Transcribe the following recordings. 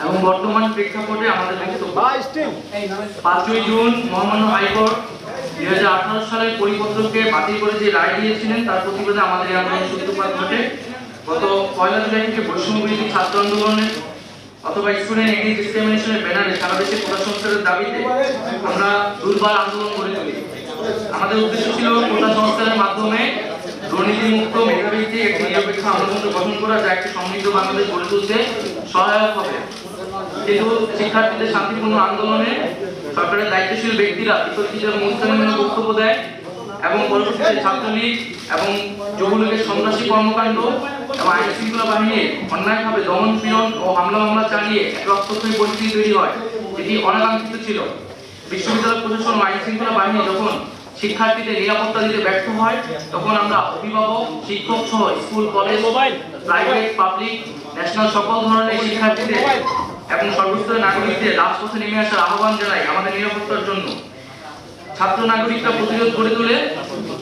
এবং বর্তমান প্রেক্ষাপটে আমাদের বক্তব্য। 5ই জুন মহামান্য হাইকোর্ট 2018 সালের পরিপত্রকে বাতিল করে যে রায় দিয়েছিলেন তার প্রতিবাদে আমাদের এই আন্দোলনের সূত্রপাত ঘটে। গত 1 জুলাই থেকে বৈষম্য বিরোধী ছাত্র আন্দোলনের অথবা স্টুডেন্ট এগ্রি ডিসক্রিমিনেশনের ব্যানারে সারা দেশে কোটা সংস্কারের দাবিতে আমরা দুর্বার আন্দোলন করে তুলি। আমাদের উদ্দেশ্য ছিল কোটা সংস্কারের মাধ্যমে দুর্নীতিমুক্ত মেধাভিত্তিক একটি নিরপেক্ষ আন্দোলন গঠন করা, যা একটি সমৃদ্ধ বাংলাদেশ গড়ে তুলতে সহায়ক হবে। কিন্তু শিক্ষার্থীদের শান্তিপূর্ণ আন্দোলনে সরকারের দায়িত্বশীল ব্যক্তিরা বিতর্কিত এবং উস্কানিমূলক বক্তব্য দেয় এবং পরবর্তীতে ছাত্রলীগ এবং যুবলীগের সন্ত্রাসী কর্মকাণ্ড এবং আইন শৃঙ্খলা বাহিনীর অন্যায়ভাবে দমন পীড়ন ও হামলা মামলা চালিয়ে এক রক্তক্ষয়ী পরিস্থিতি তৈরি হয়, যেটি অনাকাঙ্ক্ষিত ছিল। বিশ্ববিদ্যালয় প্রশাসন ও আইন শৃঙ্খলা বাহিনী যখন শিক্ষার্থীদের নিরাপত্তা দিতে ব্যর্থ হয়, তখন আমরা অভিভাবক, শিক্ষক সহ school, college, private, public, national সকল ধরনের শিক্ষার্থীদের এবং সর্বস্তরের নাগরিকদের রাজপথে নেমে আসার আহ্বান জানাই আমাদের নিরাপত্তার জন্য। ছাত্র নাগরিকরা প্রতিরোধ গড়ে তোলে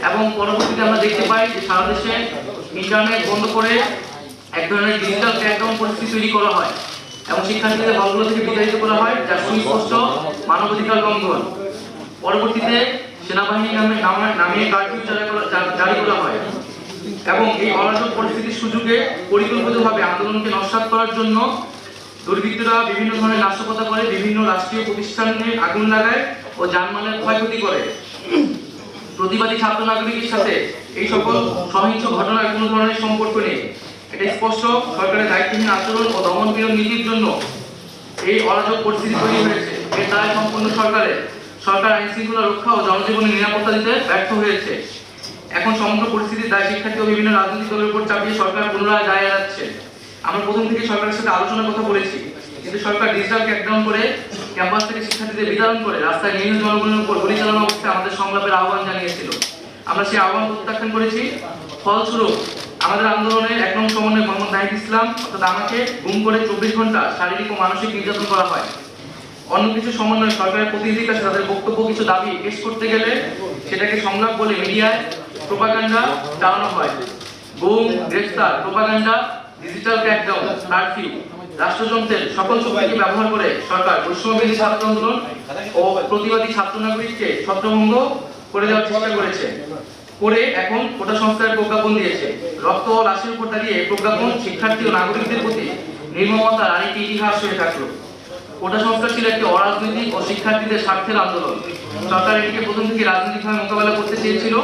এবং পরবর্তীতে আমরা দেখতে পাই যে সারা দেশে ইন্টারনেট বন্ধ করে এক ধরনের ডিজিটাল ক্র্যাকডাউন পরিস্থিতি তৈরি করা হয় এবং শিক্ষার্থীদের হলগুলো থেকে বিতাড়িত করা হয়, যা সুস্পষ্ট মানবাধিকার লঙ্ঘন। পরবর্তীতে সেনাবাহিনী নামিয়ে কারফিউ জারি করা হয় এবং এই অরাজক পরিস্থিতির সুযোগে পরিকল্পিতভাবে আন্দোলনকে নস্যাৎ করার জন্য দুর্বৃত্তরা বিভিন্ন ধরনের নাশকতা করে, বিভিন্ন রাষ্ট্রীয় প্রতিষ্ঠানে আগুন লাগায় ও জানমালের ক্ষয়ক্ষতি করে। প্রতিবাদী ছাত্র নাগরিকের সাথে এই সকল সহিংস ঘটনার কোনো ধরনের সম্পর্ক নেই। এটা স্পষ্ট সরকারের দায়িত্বহীন আচরণ ও দমন পীড়ন নীতির জন্য এই অরাজক পরিস্থিতি তৈরি হয়েছে। এর দায় সম্পূর্ণ সরকার আইন শৃঙ্খলা রক্ষা ও জনজীবনের নিরাপত্তা দিতে ব্যর্থ হয়েছে। এখন সমগ্র পরিস্থিতির দায় শিক্ষার্থী ও বিভিন্ন রাজনৈতিক দলের উপর চাপিয়ে সরকার পুনরায় দায় এড়াচ্ছে। আমরা প্রথম থেকে সরকারের সাথে আলোচনার কথা বলেছি, কিন্তু সরকার ডিজিটাল ক্র্যাকডাউন করে ক্যাম্পাস থেকে শিক্ষার্থীদের বিতরণ করে রাস্তায় নিরীহ জনগণের উপর গুলি চালানো অবস্থায় আমাদের সংলাপের আহ্বান জানিয়েছিল। আমরা সেই আহ্বান প্রত্যাখ্যান করেছি। ফলস্বরূপ আমাদের আন্দোলনের 1 নং সমন্বয় মোহাম্মদ নাহিদ ইসলাম অর্থাৎ আমাকে গুম করে 24 ঘন্টা শারীরিক ও মানসিক নির্যাতন করা হয়। অন্য কিছু সমন্বয় সরকারের প্রতিনিধির কাছে তাদের বক্তব্য, কিছু দাবি পেশ করতে গেলে সেটাকে সংলাপ বলে মিডিয়ায় প্রোপাগান্ডা চালানো হয়। গুম, গ্রেফতার, প্রোপাগান্ডা, ডিজিটাল ক্র্যাকডাউন, কারফিউ, রাষ্ট্রযন্ত্রের সকল শক্তিকে ব্যবহার করে সরকার বৈষম্যবিরোধী ছাত্র আন্দোলন ও প্রতিবাদী ছাত্র নাগরিককে ছত্রভঙ্গ করে দেওয়ার চেষ্টা করেছে। করে এখন কোটা সংস্কারের প্রজ্ঞাপন দিয়েছে। রক্ত ও লাশের উপর দাঁড়িয়ে প্রজ্ঞাপন শিক্ষার্থী ও নাগরিকদের প্রতি নির্মমতার আরেকটি ইতিহাস হয়ে থাকলো। কোটা সংস্কার ছিল একটি অরাজনৈতিক ও শিক্ষার্থীদের স্বার্থের আন্দোলন। সরকার এটিকে প্রথম থেকে রাজনৈতিকভাবে মোকাবেলা করতে চেয়েছিল।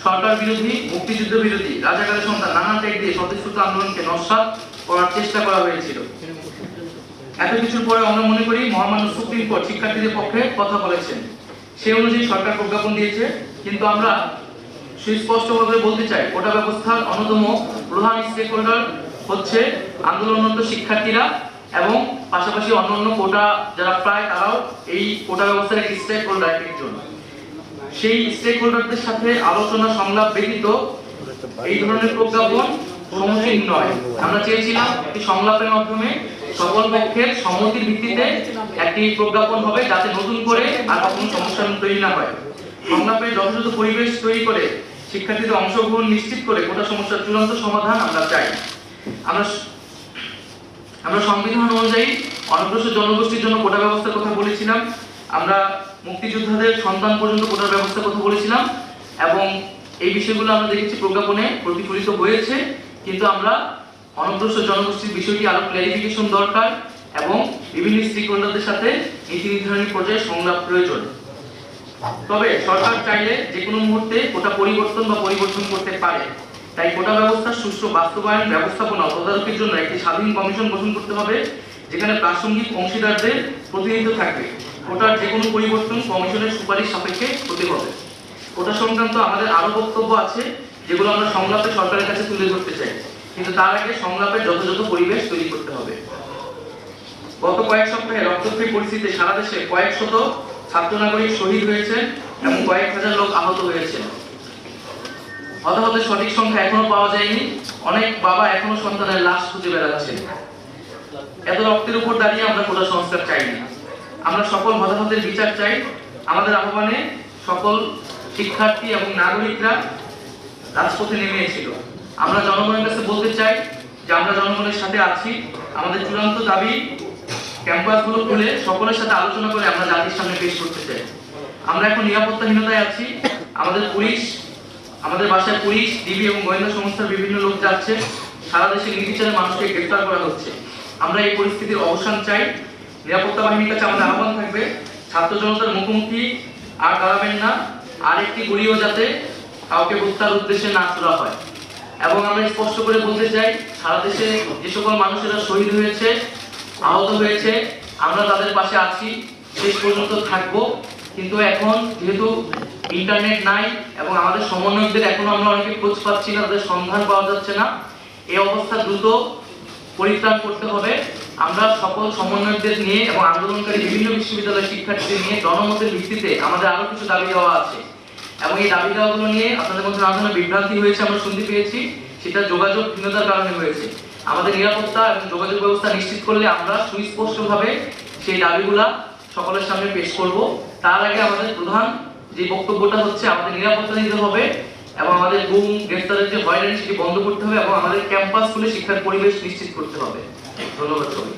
সরকার বিরোধী, মুক্তিযুদ্ধ বিরোধী, রাজাকারের সন্তান নানান ত্যাগ দিয়ে স্বতঃস্ফূর্ত আন্দোলনকে নস্যাৎ করার চেষ্টা করা হয়েছিল। এত কিছুর পরে আমরা মনে করি মহামান্য সুপ্রিম কোর্ট শিক্ষার্থীদের পক্ষে কথা বলেছেন। সেই অনুযায়ী সরকার প্রজ্ঞাপন দিয়েছে। কিন্তু আমরা সুস্পষ্টভাবে বলতে চাই, কোটা ব্যবস্থার অন্যতম প্রধান স্টেক হোল্ডার হচ্ছে আন্দোলনরত শিক্ষার্থীরা এবং পাশাপাশি অন্যান্য কোটা যারা প্রায় তারাও এই কোটা ব্যবস্থার একটি স্টেক হোল্ডার একজন। সেই স্টেক হোল্ডারদের সাথে আলোচনা সংলাপ ব্যতীত এই ধরনের প্রজ্ঞাপন সমীচীন নয়। আমরা চেয়েছিলাম একটি সংলাপের মাধ্যমে সকল পক্ষের সম্মতির ভিত্তিতে একটি প্রজ্ঞাপন হবে, যাতে নতুন করে আর কখনো সমস্যা তৈরি না হয়। সংলাপের যথাযথ পরিবেশ তৈরি করে শিক্ষার্থীদের অংশগ্রহণ নিশ্চিত করে কোটা সমস্যার চূড়ান্ত সমাধান আমরা চাই। আমরা সংবিধান অনুযায়ী অনগ্রসর জনগোষ্ঠীর জন্য কোটা ব্যবস্থার কথা বলেছিলাম। আমরা মুক্তিযোদ্ধাদের সন্তান পর্যন্ত কোটার ব্যবস্থার কথা বলেছিলাম এবং এই বিষয়গুলো আমরা দেখেছি প্রজ্ঞাপনে প্রতিফলিত হয়েছে। কিন্তু আমরা অনগ্রসর জনগোষ্ঠীর বিষয়টি আরো ক্লারিফিকেশন দরকার এবং বিভিন্ন স্টেক হোল্ডারদের সাথে নীতি নির্ধারণী পর্যায়ে সংলাপ প্রয়োজন। তবে সরকার চাইলে যে কোনো মুহূর্তে কোটা পরিবর্তন করতে পারে। তাই কোটা ব্যবস্থার সুষ্ঠু বাস্তবায়ন, ব্যবস্থাপনা ও তদারকির জন্য একটি স্বাধীন কমিশন গঠন করতে হবে, যেখানে প্রাসঙ্গিক অংশীদারদের প্রতিনিধিত্ব থাকবে। কোটার যে কোনো পরিবর্তন কমিশনের সুপারিশ সাপেক্ষে হতে হবে। কোটা সংক্রান্ত আমাদের আরো বক্তব্য আছে, যেগুলো আমরা সংলাপে সরকারের কাছে তুলে ধরতে চাই, কিন্তু তার আগে সংলাপের যথাযথ পরিবেশ তৈরি করতে হবে। গত কয়েক সপ্তাহে রক্তক্ষয়ী পরিস্থিতিতে সারা দেশে কয়েক শত ছাত্র নাগরিক শহীদ হয়েছে এবং কয়েক হাজার লোক আহত হয়েছে। হতাহতের সঠিক সংখ্যা এখনো পাওয়া যায়নি। অনেক বাবা এখনো সন্তানের লাশ খুঁজে বেড়াচ্ছে। এত রক্তের উপর দাঁড়িয়ে আমরা কোটা সংস্কার চাই না। আমরা সকল হতাহতের বিচার চাই। আমাদের আহ্বানে সকল শিক্ষার্থী এবং নাগরিকরা রাজপথে নেমেছিল। আমরা জনগণের কাছে বলতে চাই যে আমরা জনগণের সাথে আছি। আমাদের চূড়ান্ত দাবি ক্যাম্পাসগুলো খুলে সকলের সাথে আলোচনা করে আমরা জাতির সামনে পেশ করতে চাই। আমরা এখন নিরাপত্তাহীনতায় আছি। আমাদের বাসায় পুলিশ, ডিবি এবং গোয়েন্দা সংস্থার বিভিন্ন লোক যাচ্ছে। সারা দেশে নির্বিচারে মানুষকে গ্রেফতার করা হচ্ছে। আমরা এই পরিস্থিতির অবসান চাই। নিরাপত্তা বাহিনীর কাছে আমাদের আহ্বান থাকবে, ছাত্র জনতার মুখোমুখি আর দাঁড়াবেন না, আর একটি গুলিও যাতে কাউকে হত্যার উদ্দেশ্যে না ছোড়া হয়। এবং আমরা স্পষ্ট করে বলতে চাই, সারা দেশে যে সকল মানুষেরা শহীদ হয়েছে, আহত হয়েছে, আমরা তাদের পাশে আছি, শেষ পর্যন্ত থাকবো। কিন্তু এখন যেহেতু ইন্টারনেট নাই এবং আমাদের সমন্বয়কদের এখনো আমরা অনেকে খোঁজ পাচ্ছি না, তাদের সন্ধান পাওয়া যাচ্ছে না, এই অবস্থা দ্রুত পরিত্রাণ করতে হবে। আমরা সকল সমন্বয়কদের নিয়ে এবং আন্দোলনকারী বিভিন্ন বিশ্ববিদ্যালয়ের শিক্ষার্থীদের নিয়ে জনমতের ভিত্তিতে আমাদের আরো কিছু দাবি দেওয়া আছে এবং এই দাবি দেওয়াগুলো নিয়ে আপনাদের মধ্যে নানা ধরনের বিভ্রান্তি হয়েছে আমরা শুনতে পেয়েছি। সেটা যোগাযোগহীনতার কারণে হয়েছে। আমাদের নিরাপত্তা এবং যোগাযোগ ব্যবস্থা নিশ্চিত করলে আমরা সুস্পষ্টভাবে সেই দাবিগুলা সকলের সামনে পেশ করব। তার আগে আমাদের প্রধান যে বক্তব্যটা হচ্ছে, আমাদের নিরাপত্তা দিতে হবে এবং আমাদের গুম গ্রেফতারের যে হয়রানি সেটি বন্ধ করতে হবে এবং আমাদের ক্যাম্পাস খুলে শিক্ষার পরিবেশ নিশ্চিত করতে হবে। ধন্যবাদ সবাই।